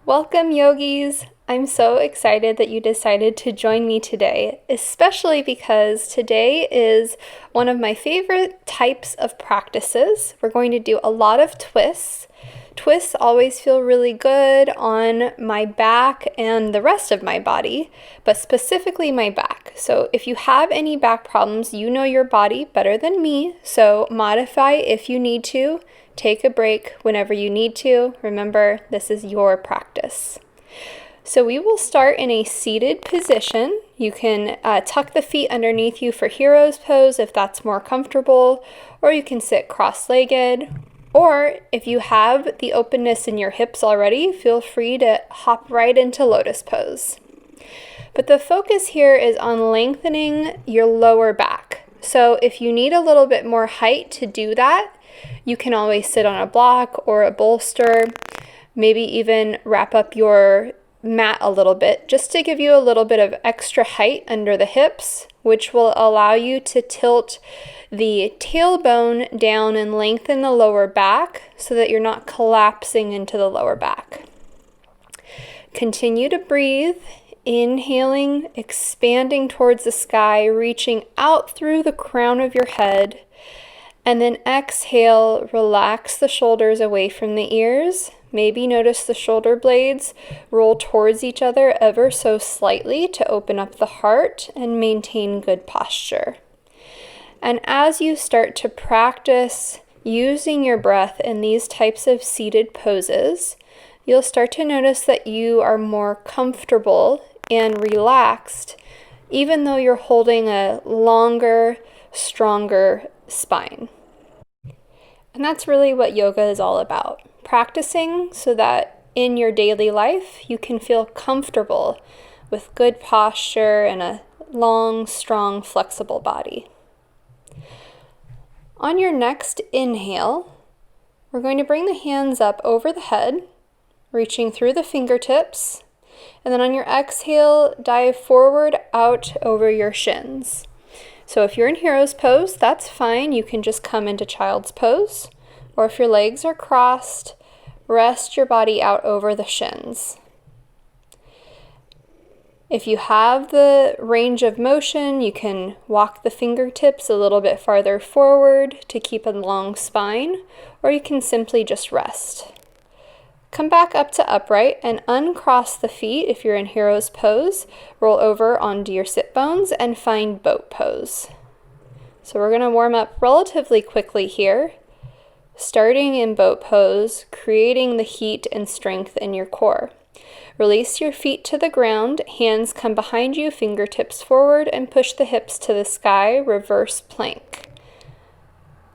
Welcome, yogis! I'm so excited that you decided to join me today, especially because today is one of my favorite types of practices. We're going to do a lot of twists. Twists always feel really good on my back and the rest of my body, but specifically my back. So if you have any back problems, you know your body better than me, so modify if you need to. Take a break whenever you need to. Remember, this is your practice. So we will start in a seated position. You can tuck the feet underneath you for hero's pose if that's more comfortable, or you can sit cross-legged. Or if you have the openness in your hips already, feel free to hop right into lotus pose. But the focus here is on lengthening your lower back. So if you need a little bit more height to do that, you can always sit on a block or a bolster, maybe even wrap up your mat a little bit just to give you a little bit of extra height under the hips, which will allow you to tilt the tailbone down and lengthen the lower back so that you're not collapsing into the lower back. Continue to breathe, inhaling, expanding towards the sky, reaching out through the crown of your head. And then exhale, relax the shoulders away from the ears. Maybe notice the shoulder blades roll towards each other ever so slightly to open up the heart and maintain good posture. And as you start to practice using your breath in these types of seated poses, you'll start to notice that you are more comfortable and relaxed, even though you're holding a longer, stronger spine. And that's really what yoga is all about. Practicing so that in your daily life you can feel comfortable with good posture and a long, strong, flexible body. On your next inhale, we're going to bring the hands up over the head, reaching through the fingertips. And then on your exhale, dive forward out over your shins. So if you're in hero's pose, that's fine. You can just come into child's pose. Or if your legs are crossed, rest your body out over the shins. If you have the range of motion, you can walk the fingertips a little bit farther forward to keep a long spine, or you can simply just rest. Come back up to upright and uncross the feet if you're in hero's pose. Roll over onto your sit bones and find boat pose. So we're going to warm up relatively quickly here, starting in boat pose, creating the heat and strength in your core. Release your feet to the ground, hands come behind you, fingertips forward, and push the hips to the sky, reverse plank.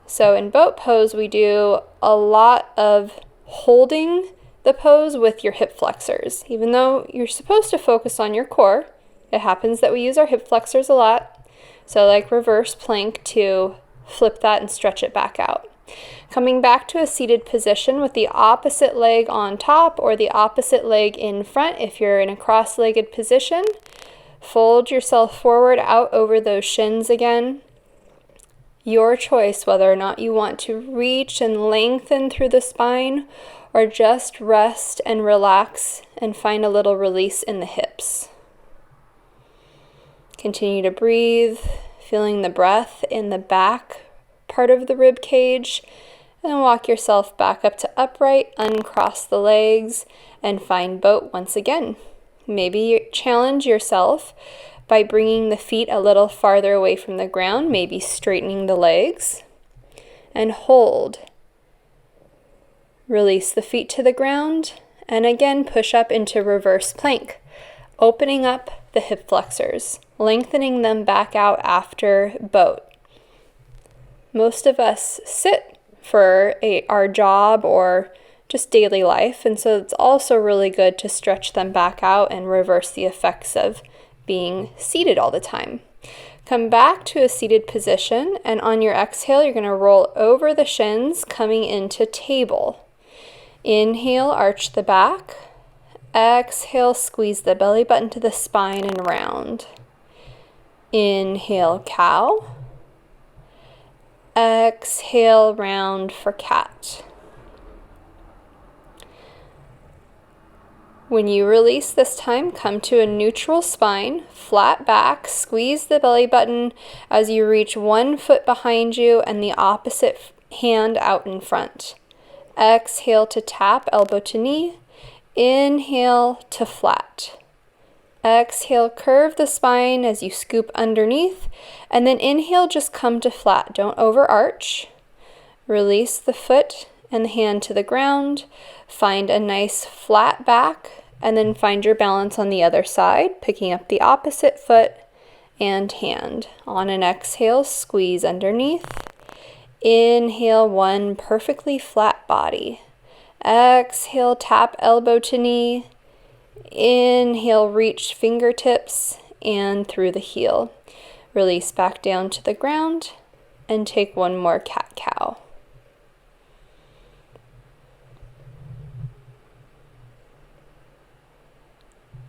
So in boat pose, we do a lot of holding the pose with your hip flexors. Even though you're supposed to focus on your core, it happens that we use our hip flexors a lot. So like reverse plank to flip that and stretch it back out. Coming back to a seated position with the opposite leg on top or the opposite leg in front if you're in a cross-legged position. Fold yourself forward out over those shins again. Your choice whether or not you want to reach and lengthen through the spine or just rest and relax and find a little release in the hips. Continue to breathe, feeling the breath in the back part of the rib cage, and then walk yourself back up to upright, uncross the legs, and find boat once again. Maybe you challenge yourself by bringing the feet a little farther away from the ground, maybe straightening the legs, and hold. Release the feet to the ground, and again push up into reverse plank, opening up the hip flexors, lengthening them back out after boat. Most of us sit for our job or just daily life, and so it's also really good to stretch them back out and reverse the effects of being seated all the time. Come back to a seated position, and on your exhale, you're going to roll over the shins, coming into table. Inhale, arch the back. Exhale, squeeze the belly button to the spine and round. Inhale, cow. Exhale, round for cat. When you release this time, come to a neutral spine, flat back, squeeze the belly button as you reach one foot behind you and the opposite hand out in front. Exhale to tap, elbow to knee. Inhale to flat. Exhale, curve the spine as you scoop underneath, and then inhale, just come to flat. Don't overarch. Release the foot and the hand to the ground. Find a nice flat back, and then find your balance on the other side, picking up the opposite foot and hand. On an exhale, squeeze underneath. Inhale, one perfectly flat body. Exhale, tap elbow to knee. Inhale, reach fingertips and through the heel. Release back down to the ground and take one more cat-cow.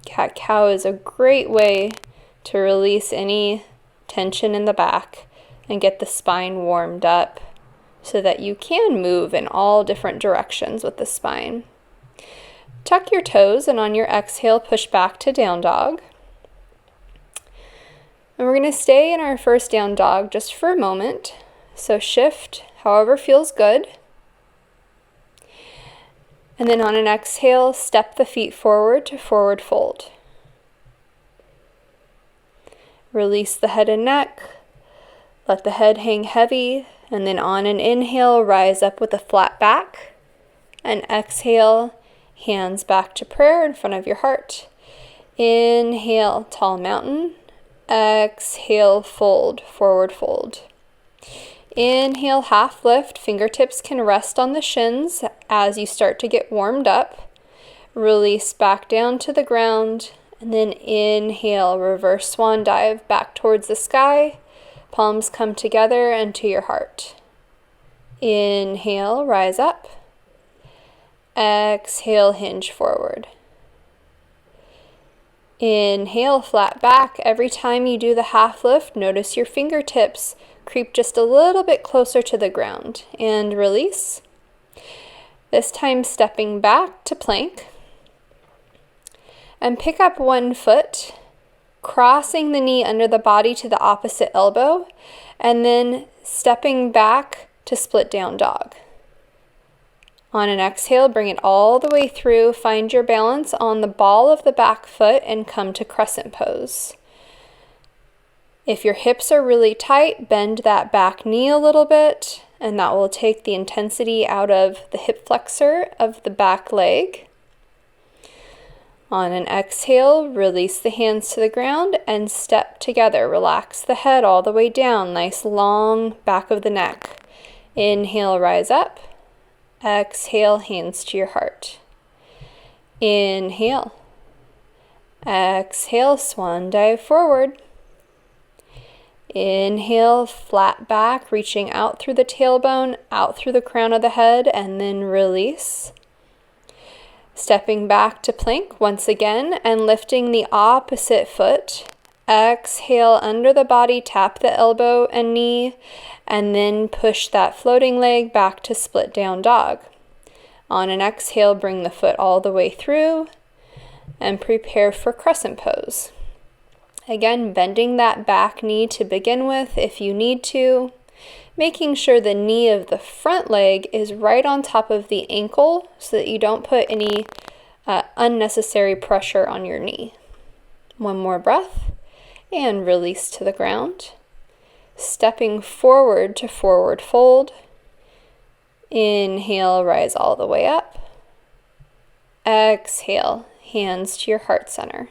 Cat-cow is a great way to release any tension in the back and get the spine warmed up so that you can move in all different directions with the spine. Tuck your toes, and on your exhale, push back to down dog. And we're going to stay in our first down dog just for a moment. So shift however feels good. And then on an exhale, step the feet forward to forward fold. Release the head and neck. Let the head hang heavy. And then on an inhale, rise up with a flat back. And exhale, hands back to prayer in front of your heart. Inhale, tall mountain. Exhale, fold, forward fold. Inhale, half lift. Fingertips can rest on the shins as you start to get warmed up. Release back down to the ground. And then inhale, reverse swan dive back towards the sky. Palms come together and to your heart. Inhale, rise up. Exhale, hinge forward. Inhale, flat back. Every time you do the half lift, notice your fingertips creep just a little bit closer to the ground. And release. This time stepping back to plank. And pick up one foot, crossing the knee under the body to the opposite elbow, and then stepping back to split down dog. On an exhale, bring it all the way through. Find your balance on the ball of the back foot and come to crescent pose. If your hips are really tight, bend that back knee a little bit, and that will take the intensity out of the hip flexor of the back leg. On an exhale, release the hands to the ground and step together. Relax the head all the way down. Nice long back of the neck. Inhale, rise up. Exhale, hands to your heart. Inhale. Exhale, swan dive forward. Inhale, flat back, reaching out through the tailbone, out through the crown of the head, and then release. Stepping back to plank once again and lifting the opposite foot. Exhale under the body, tap the elbow and knee, and then push that floating leg back to split down dog. On an exhale, bring the foot all the way through and prepare for crescent pose. Again, bending that back knee to begin with if you need to. Making sure the knee of the front leg is right on top of the ankle so that you don't put any unnecessary pressure on your knee. One more breath and release to the ground. Stepping forward to forward fold. Inhale, rise all the way up. Exhale, hands to your heart center.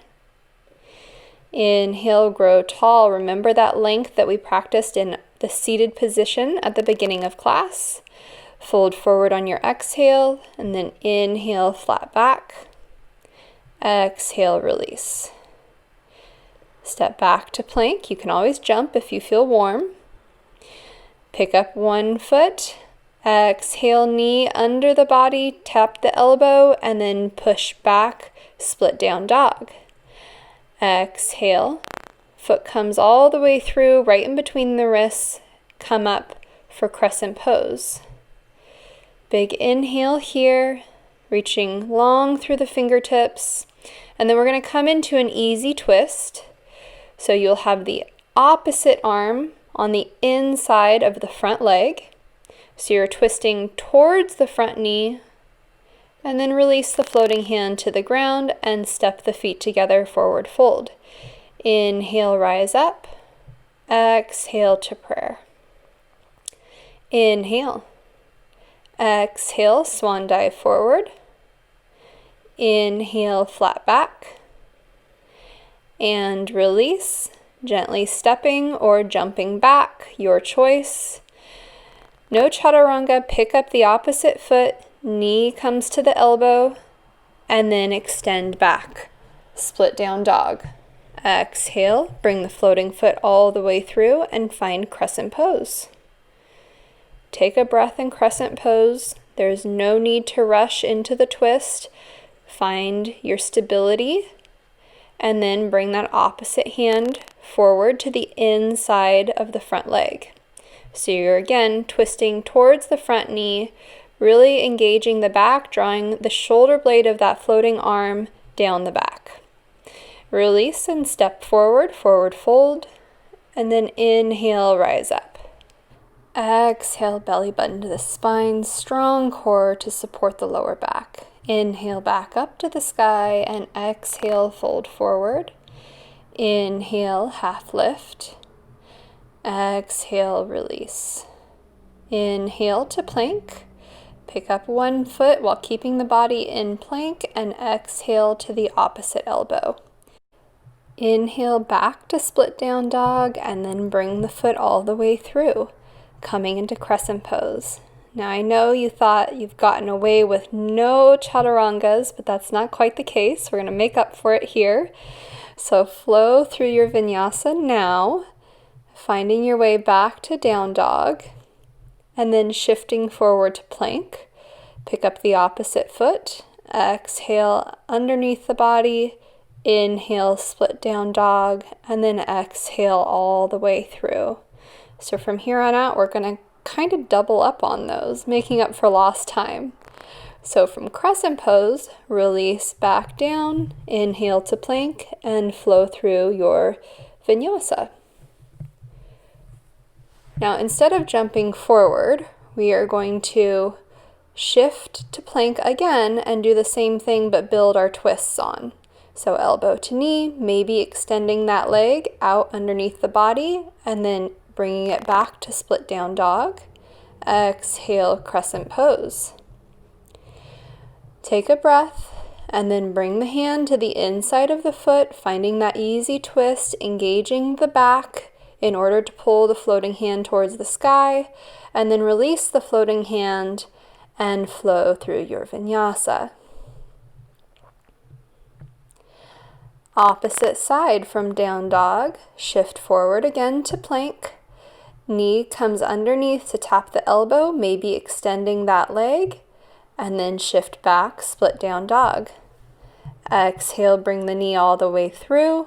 Inhale, grow tall. Remember that length that we practiced in the seated position at the beginning of class. Fold forward on your exhale, and then inhale, flat back. Exhale, release. Step back to plank. You can always jump if you feel warm. Pick up one foot. Exhale, knee under the body, tap the elbow, and then push back, split down dog. Exhale. Foot comes all the way through, right in between the wrists. Come up for crescent pose. Big inhale here. reaching long through the fingertips. And then we're going to come into an easy twist. So you'll have the opposite arm on the inside of the front leg. So you're twisting towards the front knee, and then release the floating hand to the ground and step the feet together, forward fold. Inhale, rise up. Exhale to prayer. Inhale. Exhale, swan dive forward. Inhale, flat back. And release, gently stepping or jumping back, your choice. No chaturanga, pick up the opposite foot, knee comes to the elbow, and then extend back. Split down dog. Exhale, bring the floating foot all the way through and find crescent pose. Take a breath in crescent pose. There's no need to rush into the twist. Find your stability, and then bring that opposite hand forward to the inside of the front leg. So you're again twisting towards the front knee, really engaging the back, drawing the shoulder blade of that floating arm down the back. Release and step forward, forward fold, and then inhale, rise up. Exhale, belly button to the spine, strong core to support the lower back. Inhale, back up to the sky, and exhale, fold forward. Inhale, half lift. Exhale, release. Inhale to plank. Pick up one foot while keeping the body in plank, and exhale to the opposite elbow. Inhale back to split down dog, and then bring the foot all the way through, coming into crescent pose. Now I know you thought you've gotten away with no chaturangas, but that's not quite the case. We're going to make up for it here. So flow through your vinyasa now, finding your way back to down dog, and then shifting forward to plank. Pick up the opposite foot, exhale underneath the body, inhale, split down dog, and then exhale all the way through. So from here on out, we're going to kind of double up on those, making up for lost time. So from crescent pose, release back down, inhale to plank, and flow through your vinyasa. Now, instead of jumping forward, we are going to shift to plank again and do the same thing but build our twists on. So elbow to knee, maybe extending that leg out underneath the body, and then bringing it back to split down dog. Exhale, crescent pose. Take a breath, and then bring the hand to the inside of the foot, finding that easy twist, engaging the back in order to pull the floating hand towards the sky, and then release the floating hand and flow through your vinyasa. Opposite side from down dog, shift forward again to plank. Knee comes underneath to tap the elbow, maybe extending that leg, and then shift back, split down dog. Exhale, bring the knee all the way through,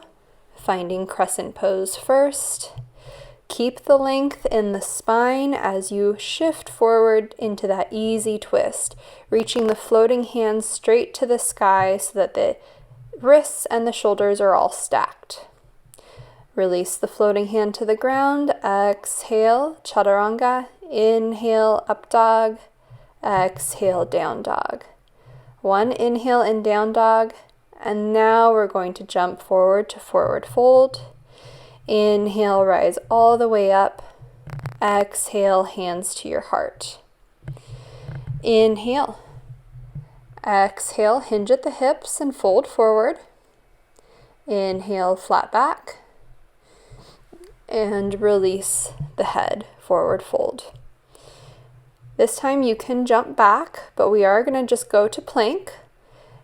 finding crescent pose first. Keep the length in the spine as you shift forward into that easy twist, reaching the floating hands straight to the sky so that the wrists and the shoulders are all stacked. Release the floating hand to the ground. Exhale, chaturanga. Inhale, up dog. Exhale, down dog. One inhale in down dog, and now we're going to jump forward to forward fold. Inhale, rise all the way up. Exhale, hands to your heart. Inhale. Exhale, hinge at the hips and fold forward. Inhale, flat back. And release the head, forward fold. This time you can jump back, but we are going to just go to plank.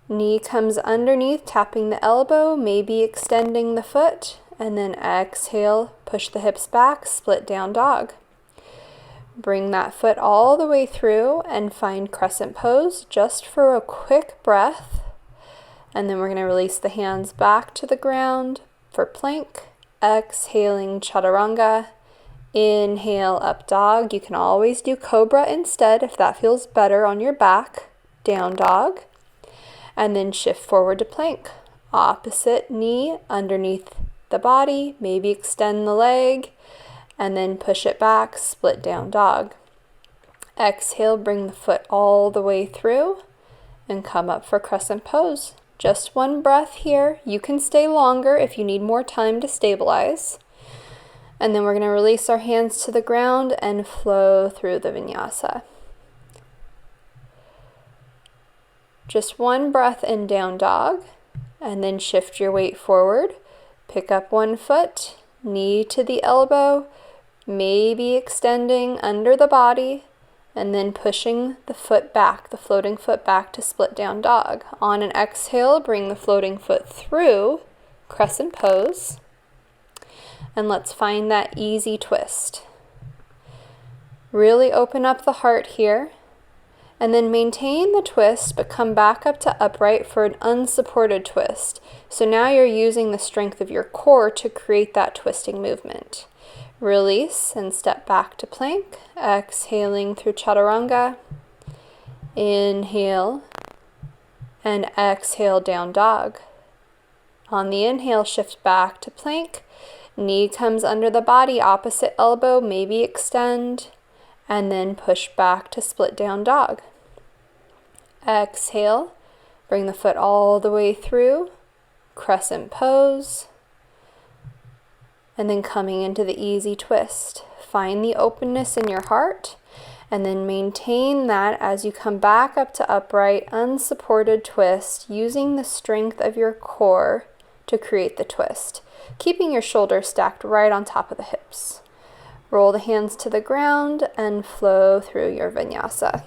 Knee comes underneath, tapping the elbow, maybe extending the foot, and then exhale, push the hips back, split down dog. Bring that foot all the way through and find crescent pose just for a quick breath. And then we're going to release the hands back to the ground for plank. Exhaling chaturanga. Inhale, up dog. You can always do cobra instead if that feels better on your back. Down dog. and then shift forward to plank. Opposite knee underneath the body, maybe extend the leg, and then push it back, split down dog. Exhale, bring the foot all the way through and come up for crescent pose. Just one breath here. You can stay longer if you need more time to stabilize. And then we're going to release our hands to the ground and flow through the vinyasa. Just one breath in down dog, and then shift your weight forward. Pick up one foot, knee to the elbow, maybe extending under the body, and then pushing the foot back, the floating foot back to split down dog. On an exhale, bring the floating foot through crescent pose. And let's find that easy twist. Really open up the heart here. And then maintain the twist, but come back up to upright for an unsupported twist. So now you're using the strength of your core to create that twisting movement. Release and step back to plank, exhaling through chaturanga. Inhale and exhale down dog. On the inhale, shift back to plank. Knee comes under the body, opposite elbow, maybe extend, and then push back to split down dog. Exhale, bring the foot all the way through, crescent pose. And then coming into the easy twist. Find the openness in your heart and then maintain that as you come back up to upright, unsupported twist, using the strength of your core to create the twist, keeping your shoulders stacked right on top of the hips. Roll the hands to the ground and flow through your vinyasa.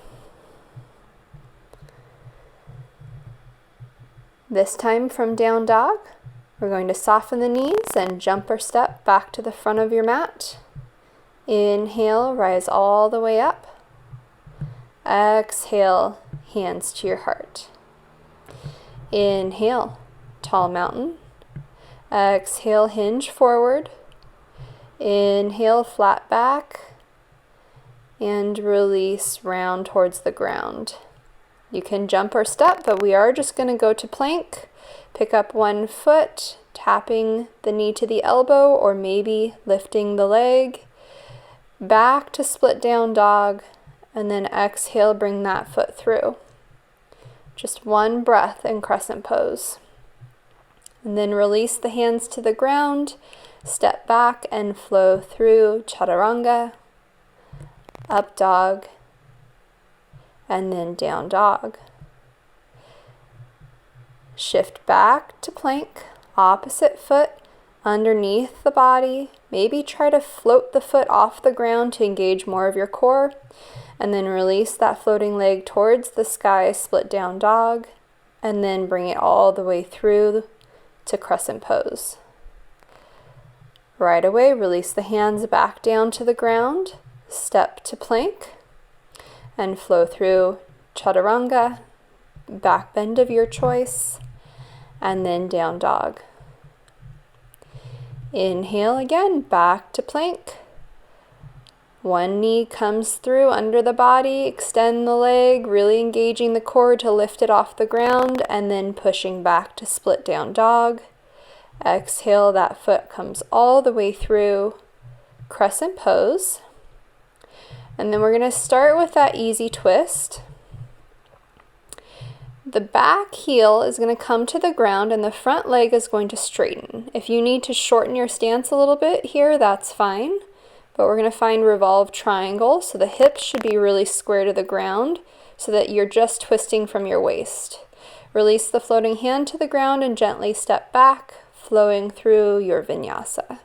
This time from down dog, we're going to soften the knees and jump or step back to the front of your mat. Inhale, rise all the way up. Exhale, hands to your heart. Inhale, tall mountain. Exhale, hinge forward. Inhale, flat back. And release, round towards the ground. You can jump or step, but we are just going to go to plank. Pick up one foot, tapping the knee to the elbow, or maybe lifting the leg. Back to split down dog, and then exhale, bring that foot through. Just one breath in crescent pose. And then release the hands to the ground, step back and flow through chaturanga, up dog, and then down dog. Shift back to plank, opposite foot underneath the body. Maybe try to float the foot off the ground to engage more of your core. And then release that floating leg towards the sky, split down dog. And then bring it all the way through to crescent pose. Right away, release the hands back down to the ground. Step to plank. And flow through chaturanga, back bend of your choice, and then down dog. Inhale again, back to plank. One knee comes through under the body, extend the leg, really engaging the core to lift it off the ground, and then pushing back to split down dog. Exhale, that foot comes all the way through crescent pose. And then we're going to start with that easy twist. The back heel is going to come to the ground and the front leg is going to straighten. If you need to shorten your stance a little bit here, that's fine. But we're going to find revolve triangle. So the hips should be really square to the ground so that you're just twisting from your waist. Release the floating hand to the ground and gently step back, flowing through your vinyasa.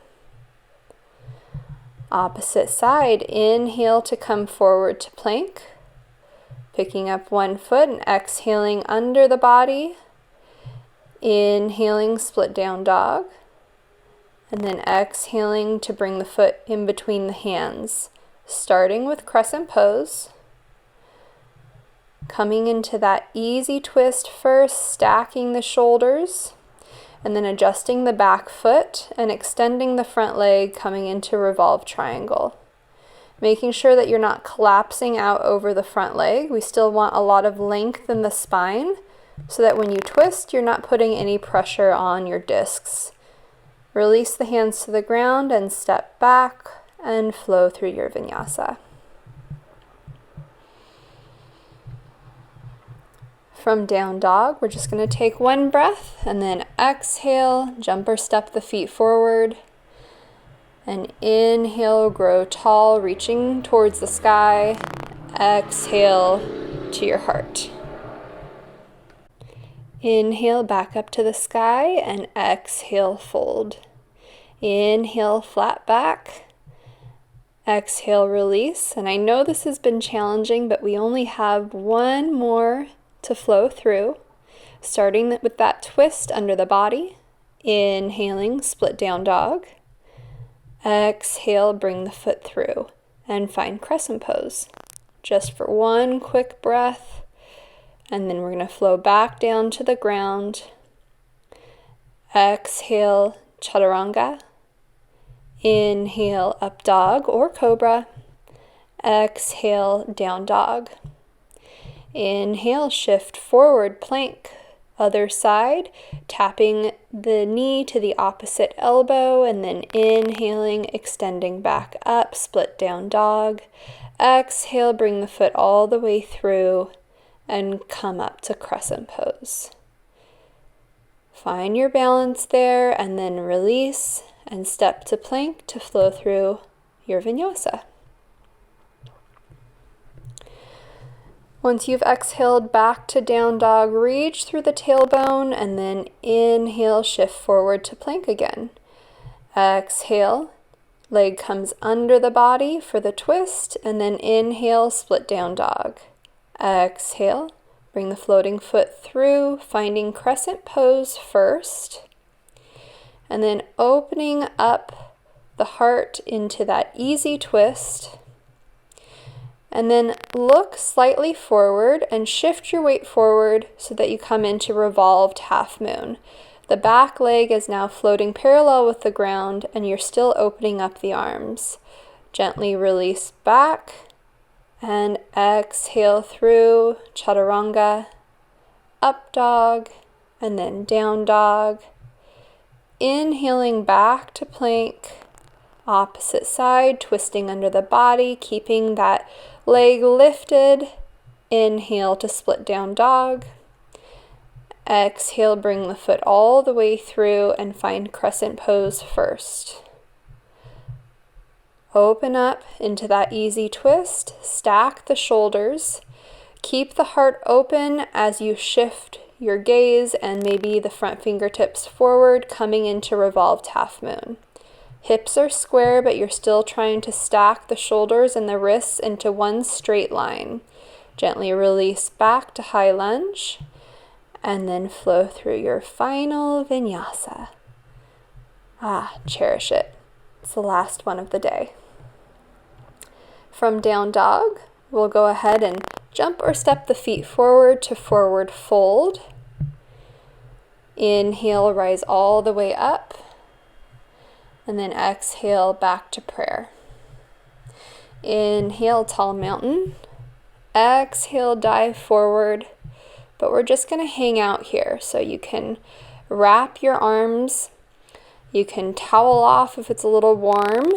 Opposite side, inhale to come forward to plank. Picking up one foot and exhaling under the body. Inhaling, split down dog. And then exhaling to bring the foot in between the hands. Starting with crescent pose. Coming into that easy twist first, stacking the shoulders. And then adjusting the back foot and extending the front leg, coming into revolve triangle. Making sure that you're not collapsing out over the front leg. We still want a lot of length in the spine, so that when you twist, you're not putting any pressure on your discs. Release the hands to the ground and step back and flow through your vinyasa. From down dog, we're just going to take one breath and then exhale, jump or step the feet forward. And inhale, grow tall, reaching towards the sky. Exhale to your heart. Inhale, back up to the sky, and exhale, fold. Inhale, flat back. Exhale, release. And I know this has been challenging, but we only have one more to flow through, starting with that twist under the body. Inhaling, split down dog. Exhale, bring the foot through and find crescent pose. Just for one quick breath, and then we're going to flow back down to the ground. Exhale, chaturanga. Inhale, up dog or cobra. Exhale, down dog. Inhale, shift forward, plank. Other side, tapping the knee to the opposite elbow, and then inhaling, extending back up, split down dog. Exhale, bring the foot all the way through and come up to crescent pose. Find your balance there and then release and step to plank to flow through your vinyasa. Once you've exhaled back to down dog, reach through the tailbone and then inhale, shift forward to plank again. Exhale, leg comes under the body for the twist, and then inhale, split down dog. Exhale, bring the floating foot through, finding crescent pose first, and then opening up the heart into that easy twist. And then look slightly forward and shift your weight forward so that you come into revolved half moon. The back leg is now floating parallel with the ground and you're still opening up the arms. Gently release back and exhale through chaturanga, up dog, and then down dog. Inhaling back to plank, opposite side, twisting under the body, keeping that leg lifted. Inhale to split down dog. Exhale, bring the foot all the way through and find crescent pose first. Open up into that easy twist. Stack the shoulders. Keep the heart open as you shift your gaze and maybe the front fingertips forward, coming into revolved half moon. Hips are square, but you're still trying to stack the shoulders and the wrists into one straight line. Gently release back to high lunge, and then flow through your final vinyasa. Cherish it. It's the last one of the day. From down dog, we'll go ahead and jump or step the feet forward to forward fold. Inhale, rise all the way up. And then exhale, back to prayer. Inhale, tall mountain. Exhale, dive forward. But we're just going to hang out here. So you can wrap your arms. You can towel off if it's a little warm.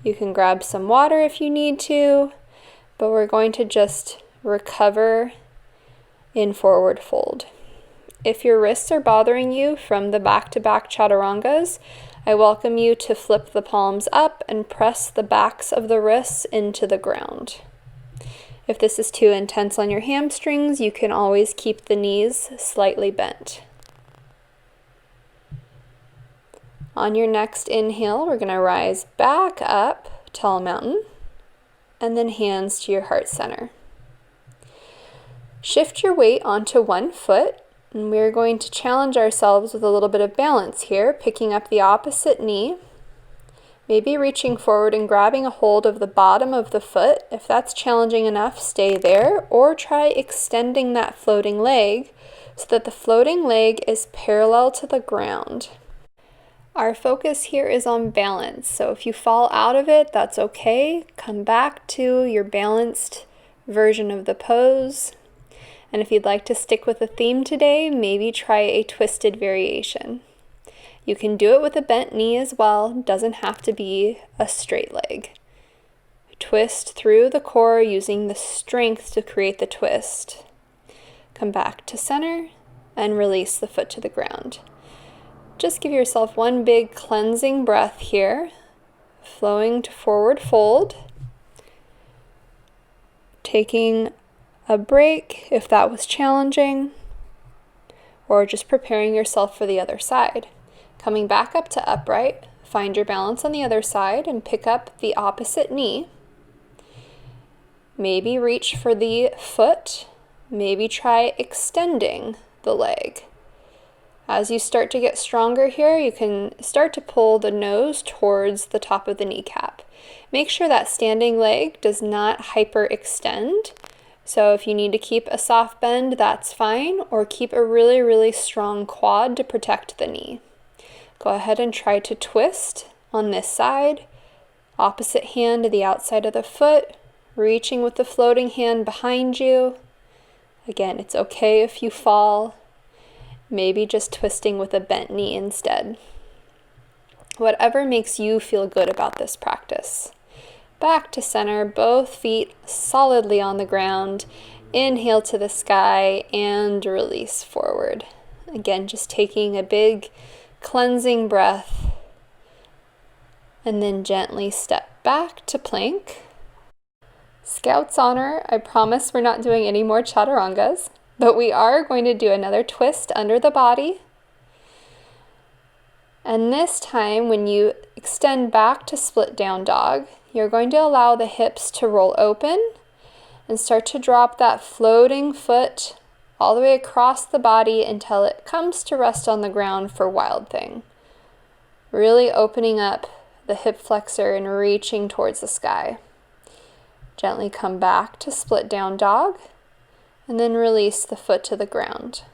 You can grab some water if you need to. But we're going to just recover in forward fold. If your wrists are bothering you from the back-to-back chaturangas, I welcome you to flip the palms up and press the backs of the wrists into the ground. If this is too intense on your hamstrings, you can always keep the knees slightly bent. On your next inhale, we're going to rise back up, tall mountain, and then hands to your heart center. Shift your weight onto one foot. And we're going to challenge ourselves with a little bit of balance here, picking up the opposite knee, maybe reaching forward and grabbing a hold of the bottom of the foot. If that's challenging enough, stay there, or try extending that floating leg so that the floating leg is parallel to the ground. Our focus here is on balance, so if you fall out of it, that's okay. Come back to your balanced version of the pose. And if you'd like to stick with the theme today, maybe try a twisted variation. You can do it with a bent knee as well, doesn't have to be a straight leg. Twist through the core using the strength to create the twist. Come back to center and release the foot to the ground. Just give yourself one big cleansing breath here, flowing to forward fold. Taking a break if that was challenging, or just preparing yourself for the other side. Coming back up to upright, find your balance on the other side and pick up the opposite knee. Maybe reach for the foot, maybe try extending the leg. As you start to get stronger here, you can start to pull the nose towards the top of the kneecap. Make sure that standing leg does not hyperextend. So if you need to keep a soft bend, that's fine, or keep a really, really strong quad to protect the knee. Go ahead and try to twist on this side. Opposite hand to the outside of the foot, reaching with the floating hand behind you. Again, it's okay if you fall. Maybe just twisting with a bent knee instead. Whatever makes you feel good about this practice. Back to center, both feet solidly on the ground. Inhale to the sky and release forward. Again, just taking a big cleansing breath. And then gently step back to plank. Scout's honor, I promise we're not doing any more chaturangas, but we are going to do another twist under the body. And this time, when you extend back to split down dog, you're going to allow the hips to roll open and start to drop that floating foot all the way across the body until it comes to rest on the ground for Wild Thing. Really opening up the hip flexor and reaching towards the sky. Gently come back to split down dog and then release the foot to the ground.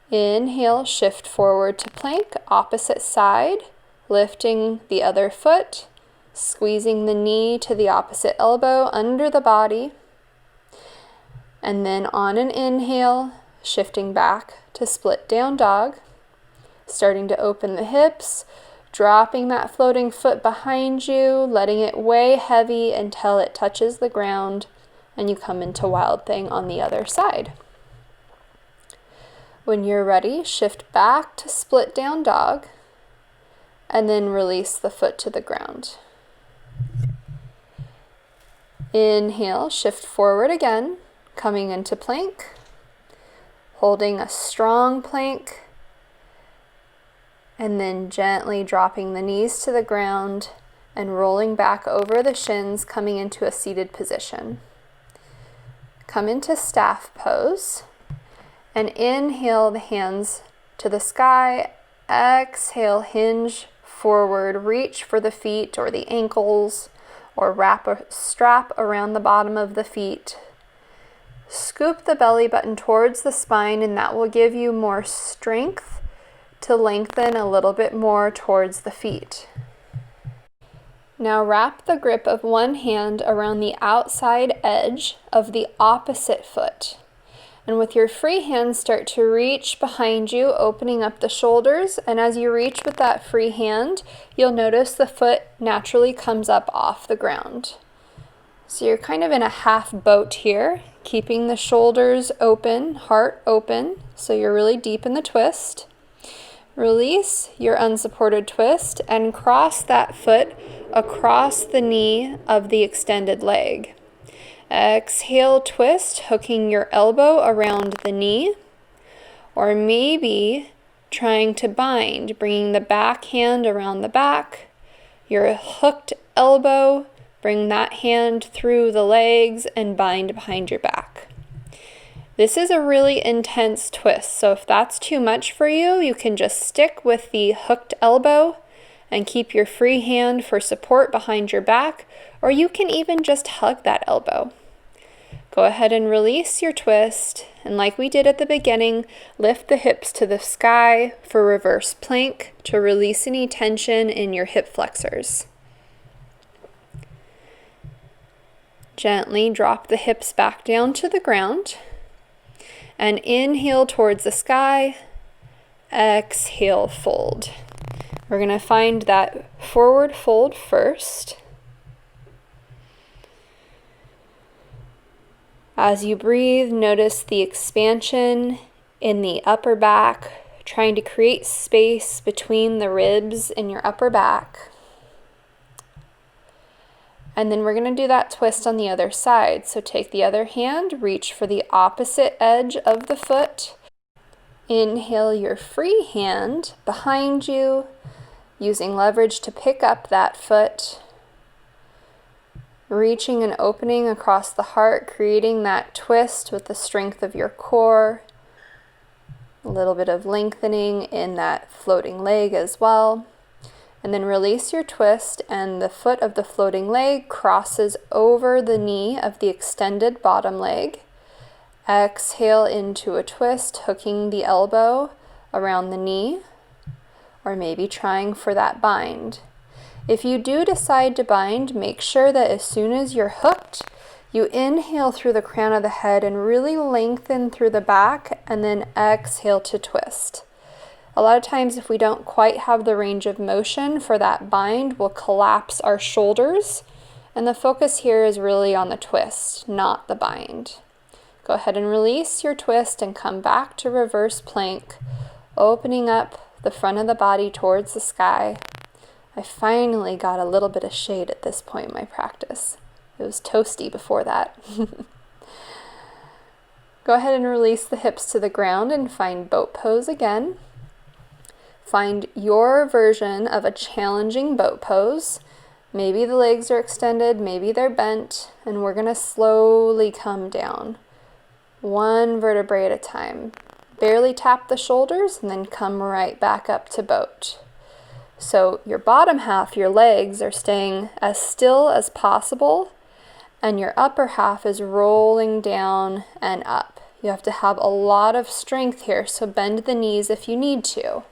Inhale, shift forward to plank, opposite side, lifting the other foot, squeezing the knee to the opposite elbow under the body. And then on an inhale, shifting back to split down dog, starting to open the hips, dropping that floating foot behind you, letting it weigh heavy until it touches the ground, and you come into Wild Thing on the other side. When you're ready, shift back to split down dog, and then release the foot to the ground. Inhale, shift forward again, coming into plank, holding a strong plank, and then gently dropping the knees to the ground and rolling back over the shins, coming into a seated position. Come into staff pose and inhale the hands to the sky. Exhale, hinge forward, reach for the feet or the ankles, or wrap a strap around the bottom of the feet. Scoop the belly button towards the spine, and that will give you more strength to lengthen a little bit more towards the feet. Now wrap the grip of one hand around the outside edge of the opposite foot. And with your free hand, start to reach behind you, opening up the shoulders. And as you reach with that free hand, you'll notice the foot naturally comes up off the ground. So you're kind of in a half boat here, keeping the shoulders open, heart open, so you're really deep in the twist. Release your unsupported twist and cross that foot across the knee of the extended leg. Exhale, twist, hooking your elbow around the knee, or maybe trying to bind, bringing the back hand around the back, your hooked elbow, bring that hand through the legs and bind behind your back. This is a really intense twist, so if that's too much for you, you can just stick with the hooked elbow and keep your free hand for support behind your back, or you can even just hug that elbow. Go ahead and release your twist, and like we did at the beginning, lift the hips to the sky for reverse plank to release any tension in your hip flexors. Gently drop the hips back down to the ground and inhale towards the sky. Exhale, fold. We're going to find that forward fold first. As you breathe, notice the expansion in the upper back, trying to create space between the ribs in your upper back. And then we're going to do that twist on the other side. So take the other hand, reach for the opposite edge of the foot. Inhale your free hand behind you, using leverage to pick up that foot. Reaching and opening across the heart, creating that twist with the strength of your core. A little bit of lengthening in that floating leg as well. And then release your twist, and the foot of the floating leg crosses over the knee of the extended bottom leg. Exhale into a twist, hooking the elbow around the knee, or maybe trying for that bind. If you do decide to bind, make sure that as soon as you're hooked, you inhale through the crown of the head and really lengthen through the back, and then exhale to twist. A lot of times, if we don't quite have the range of motion for that bind, we'll collapse our shoulders, and the focus here is really on the twist, not the bind. Go ahead and release your twist and come back to reverse plank, opening up the front of the body towards the sky. I finally got a little bit of shade at this point in my practice. It was toasty before that. Go ahead and release the hips to the ground and find boat pose again. Find your version of a challenging boat pose. Maybe the legs are extended, maybe they're bent, and we're going to slowly come down. One vertebrae at a time. Barely tap the shoulders and then come right back up to boat. So your bottom half, your legs, are staying as still as possible, and your upper half is rolling down and up. You have to have a lot of strength here, so bend the knees if you need to.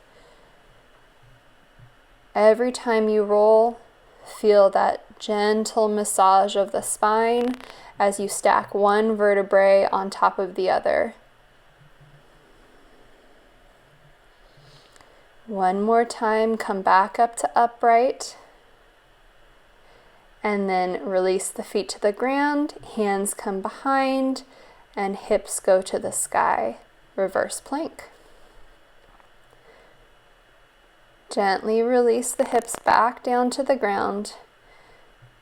Every time you roll, feel that gentle massage of the spine as you stack one vertebrae on top of the other. One more time, come back up to upright, and then release the feet to the ground, hands come behind, and hips go to the sky. Reverse plank. Gently release the hips back down to the ground,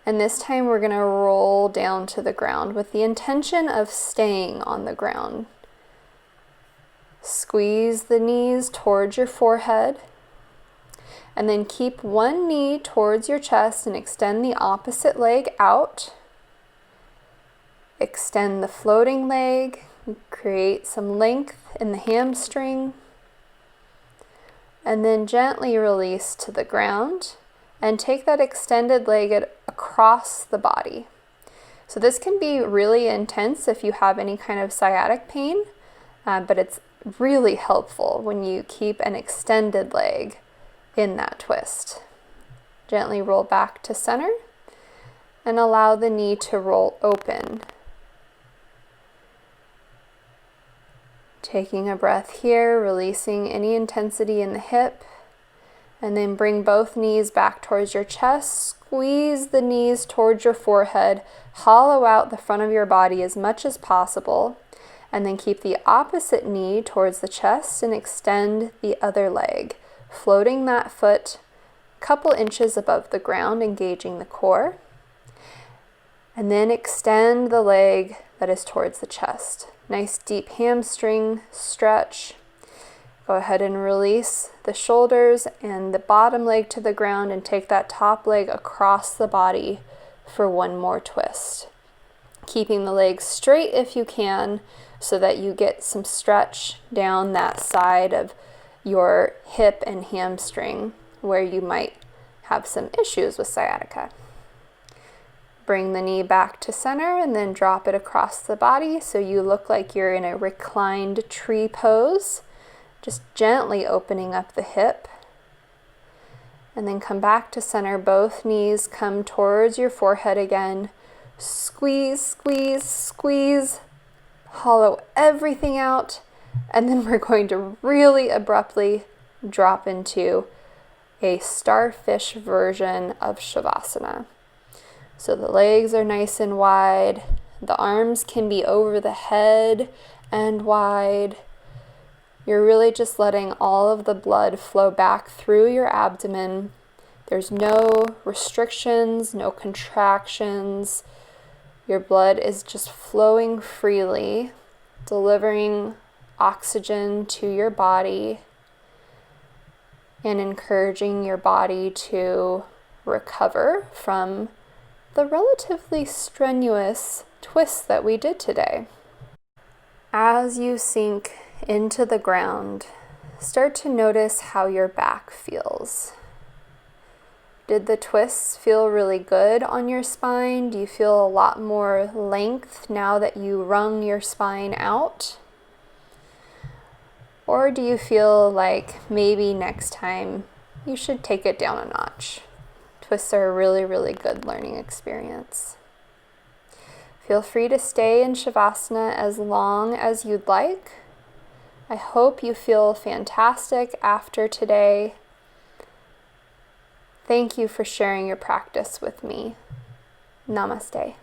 and this time we're going to roll down to the ground with the intention of staying on the ground. Squeeze the knees towards your forehead, and then keep one knee towards your chest and extend the opposite leg out. Extend the floating leg, create some length in the hamstring, and then gently release to the ground and take that extended leg across the body. So this can be really intense if you have any kind of sciatic pain, but it's really helpful when you keep an extended leg in that twist. Gently roll back to center and allow the knee to roll open. Taking a breath here, releasing any intensity in the hip, and then bring both knees back towards your chest. Squeeze the knees towards your forehead, hollow out the front of your body as much as possible, and then keep the opposite knee towards the chest and extend the other leg, floating that foot a couple inches above the ground, engaging the core, and then extend the leg that is towards the chest. Nice deep hamstring stretch. Go ahead and release the shoulders and the bottom leg to the ground and take that top leg across the body for one more twist. Keeping the legs straight if you can so that you get some stretch down that side of your hip and hamstring where you might have some issues with sciatica. Bring the knee back to center and then drop it across the body so you look like you're in a reclined tree pose, just gently opening up the hip. And then come back to center, both knees come towards your forehead again. Squeeze, squeeze, squeeze. Hollow everything out. And then we're going to really abruptly drop into a starfish version of Shavasana. So the legs are nice and wide. The arms can be over the head and wide. You're really just letting all of the blood flow back through your abdomen. There's no restrictions, no contractions. Your blood is just flowing freely, delivering oxygen to your body and encouraging your body to recover from the relatively strenuous twist that we did today. As you sink into the ground, start to notice how your back feels. Did the twists feel really good on your spine? Do you feel a lot more length now that you wrung your spine out? Or do you feel like maybe next time you should take it down a notch? Twists are a really, really good learning experience. Feel free to stay in Shavasana as long as you'd like. I hope you feel fantastic after today. Thank you for sharing your practice with me. Namaste.